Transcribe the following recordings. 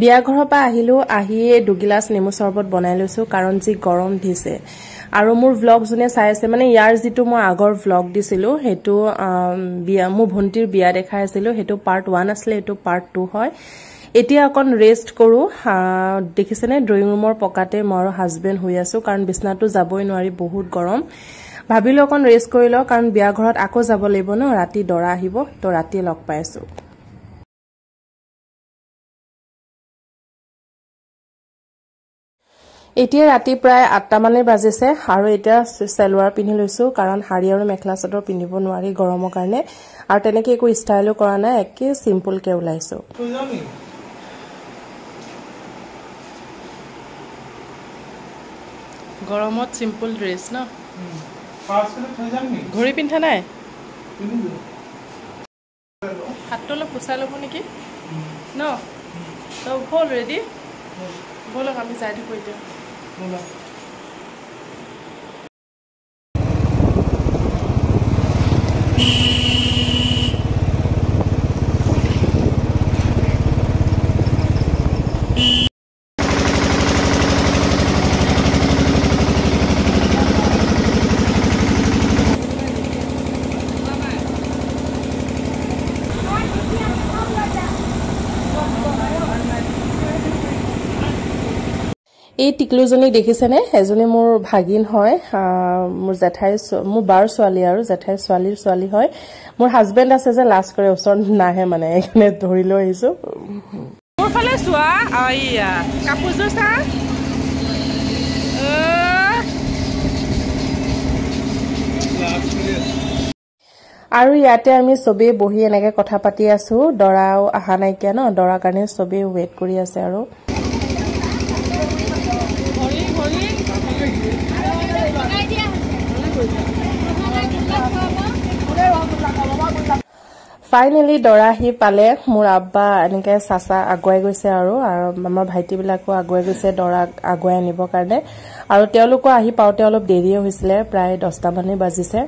বিয়া ঘৰৰ পৰা আহিলো আহিয়ে দুগিলাস নেমু চৰবত বনাই লৈছো কাৰণ যি গৰম দিছে আৰু মোৰ ব্লগ জুনে চাই আছে মানে ইয়াৰ যেটো মই আগৰ ব্লগ দিছিলো হেতু বিয়া মোৰ ভন্টিৰ বিয়া দেখাই আছিল হেতু পাৰ্ট 1 আছিল হেতু পাৰ্ট 2 হয় এতিয়া অকন ৰেষ্ট কৰো দেখিছেনে ড্ৰয়িং ৰুমৰ পকাতে মোৰ হাজবেণ্ড হৈ আছো কাৰণ বিছনাটো যাবই নোৱাৰি বহুত গৰম ভাবিলো অকন ৰেষ্ট কৰি ল কাৰণ বিয়া ঘৰত আকৌ যাব লাগিব ন ৰাতি দৰা আহিব তো ৰাতি লগ পাইছো এতিয়া ৰাতি প্ৰায় 8টা মানে বাজিছে আৰু এতিয়া সালোৱাৰ পিন্ধি লৈছো কাৰণ হাৰি আৰু মেখলা চাদৰ পিন্ধিব নোৱাৰি গৰমৰ কাৰণে আৰু তেনেকে একো ষ্টাইলো কৰা নাই একে সিম্পল কে ওলাইছো গৰমত সিম্পল ড্ৰেছ ন ঘড়ি পিন্ধা নাই হাতটো পুছাই ল'ব নেকি ন তো হ'ল ৰেডি বলক আমি যাই থাকো এতিয়া এই টিকলুজনী দেখিছেনে এজনী মোৰ ভাগিন হয় মোৰ জেঠাই মোৰ বাৰ ছোৱালী আৰু জেঠাই ছোৱালীৰ ছোৱালী হয় মোৰ হাজবেণ্ড আছে যে লাজ কৰে ওচৰত নাহে মানে এখানে ধৰি লৈ আহিছো মোৰ ফালে চোৱা আইয়া কাপোৰজোৰ চা আৰু ইয়াতে আমি সবে বহি এনেকে কথা পাতি আছো দৰাও আহা নাই কিয়া ন দৰা কাৰণে সবে ওয়েট কৰি আছে আৰু ফাইনালি দৰা হি পালে মোৰ আব্বা এনেকে সাসা আগুৱাই গৈছে আৰু আমাৰ ভাইটি বিলাকো আগুৱাই গৈছে দৰা আগুৱাই আনিবৰ কাৰণে আৰু তেওঁলোকো আহি পাওতে অলপ দেৰি হৈছিল প্ৰায় 10টা মানে বাজিছে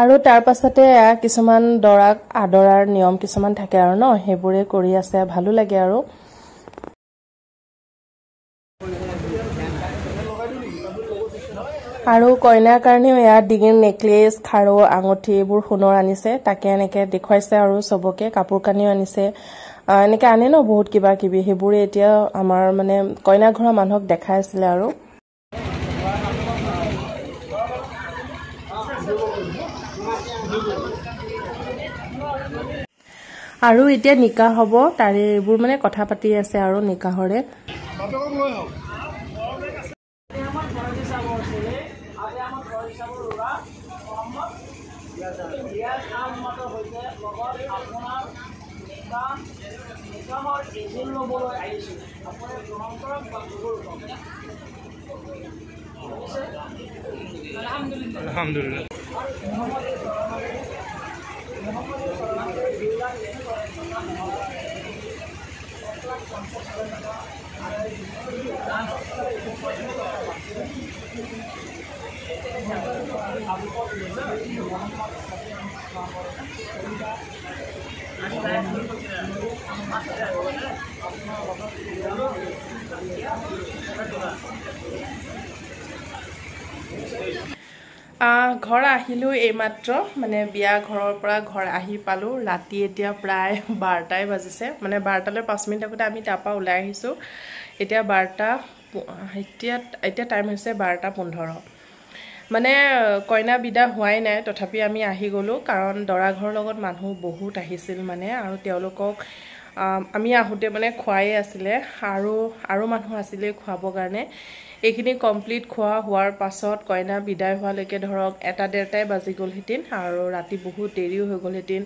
আৰু তাৰ পাছতে কিছুমান দৰাক আদৰাৰ নিয়ম কিছুমান থাকে আৰু ন হেবোৰে কৰি আছে ভালো লাগে আৰু কইনাৰ কাৰণে ইয়া ডিঙিৰ নেকলেছ খাৰু আঙঠি এইবোৰ সোণৰ আনিছে তাকে এনেকে দেখুৱাইছে আৰু সবকে কাপোৰ কানিও আনিছে এনেকে আনে ন বহুত কিবা কিবি হেবোৰে এতিয়া আমাৰ মানে কইনা ঘৰৰ মানুহক দেখাই আছিল আৰু এতিয়া নিকাহ হ'ব তাৰে এইবোৰ মানে কথা পাতি আছে আৰু নিকাহৰে আলহামদুলিল্লাহ ঘৰ আহিলো এইমাত্ৰ মানে বিয়া ঘৰৰ পৰা ঘৰ আহি পালো ৰাতি এতিয়া প্ৰায় 12টাই বাজিছে মানে 12টালৈ 5 মিনিট আগতে আমি তাৰ পৰা ওলাই আহিছো এতিয়া 12টা এতিয়া টাইম হৈছে 12:15 মানে কইনা বিদা হোৱাই নাই তথাপি আমি আহি গ'লো কাৰণ দৰা ঘৰৰ লগত মানুহ বহুত আহিছিল মানে আৰু তেওঁলোকক আমি আহোঁতে মানে খোৱাই আছিলে আৰু মানুহ আছিলে খোৱাবৰ কাৰণে এইখিনি কমপ্লিট খোৱা হোৱাৰ পাছত কইনা বিদায় হোৱালৈকে ধৰক 1-1:30টাই বাজি গ'লহেঁতেন আৰু ৰাতি বহুত দেৰিও হৈ গ'লহেঁতেন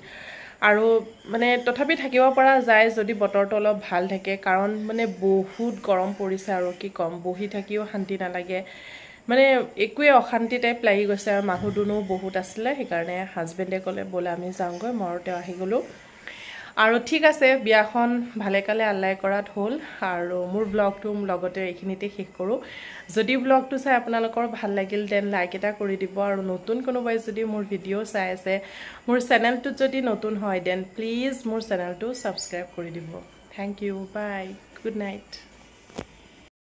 আৰু মানে তথাপি থাকিব পৰা যায় যদি বতৰটো অলপ ভাল থাকে কাৰণ মানে বহুত গৰম পৰিছে আৰু কি কম বহি থাকিও শান্তি নালাগে মানে একোৱে অশান্তি টাইপ লাগি গৈছে আৰু মানুহ দুনুহ বহুত আছিলে সেইকাৰণে হাজবেণ্ডে ক'লে ব'লে আমি যাওঁগৈ মই আৰু তেওঁ আহি গ'লোঁ আৰু ঠিক আছে বিয়াখন ভালে কালে আল্লাই কৰাত হ'ল আৰু মোৰ ব্লগটো লগতে এইখিনিতে শেষ কৰোঁ যদি ব্লগটো চাই আপোনালোকৰ ভাল লাগিল দেন লাইক এটা কৰি দিব আৰু নতুন কোনোবাই যদি মোৰ ভিডিঅ' চাই আছে মোৰ চেনেলটোত যদি নতুন হয় দেন প্লিজ মোৰ চেনেলটো ছাবস্ক্ৰাইব কৰি দিব thank you bye good night